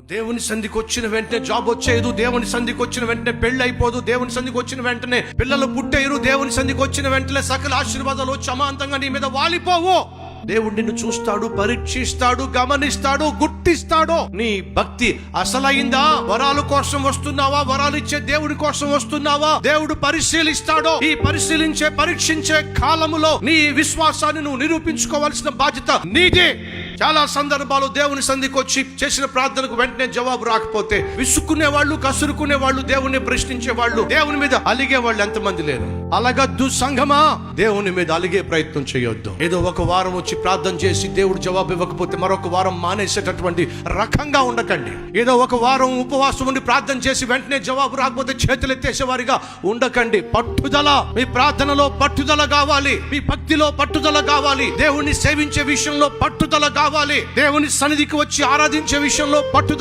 దేవుని సంధికి వచ్చిన వెంటనే జాబ్ వచ్చేయదు, దేవుని సంధికి వచ్చిన వెంటనే పెళ్లి అయిపోదు, దేవుని సంధికి వచ్చిన వెంటనే పిల్లలు పుట్టేయరు, దేవుని సంధికి వచ్చిన వెంటనే సకల ఆశీర్వాదాలు వచ్చి అమాంతంగా నీ మీద వాలిపోవు. దేవుడు నిన్ను చూస్తాడు, పరీక్షిస్తాడు, గమనిస్తాడు, గుర్తిస్తాడు. నీ భక్తి అసలైందా? వరాల కోసం వస్తున్నావా? వరాలు ఇచ్చే దేవుడి కోసం వస్తున్నావా? దేవుడు పరిశీలిస్తాడు. ఈ పరీక్షించే కాలములో నీ విశ్వాసాన్ని నువ్వు నిరూపించుకోవాల్సిన బాధ్యత నీదే. చాలా సందర్భాలు దేవుని సంధికి వచ్చి చేసిన ప్రార్థనకు వెంటనే జవాబు రాకపోతే విసుక్కునే వాళ్ళు, కసురుకునే వాళ్ళు, దేవుని ప్రశ్నించే వాళ్ళు, దేవుని మీద అలిగే వాళ్ళు ఎంతమంది లేరు? అలగద్దు సంఘమా, దేవుని మీద అలిగే ప్రయత్నం చేయొద్దు. ఏదో ఒక వారం వచ్చి ప్రార్థన చేసి దేవుడు జవాబు ఇవ్వకపోతే మరొక వారం మానేసేటటువంటి రకంగా ఉండకండి. ఏదో ఒక వారం ఉపవాసం ఉండి ప్రార్థన చేసి వెంటనే జవాబు రాకపోతే చేతులు ఎత్తేసేవారిగా ఉండకండి. పట్టుదల, మీ ప్రార్థనలో పట్టుదల కావాలి, మీ భక్తిలో పట్టుదల కావాలి, దేవుణ్ణి సేవించే విషయంలో పట్టుదల కావాలి, దేవుని సన్నిధికి వచ్చి ఆరాధించే విషయంలో పట్టుదల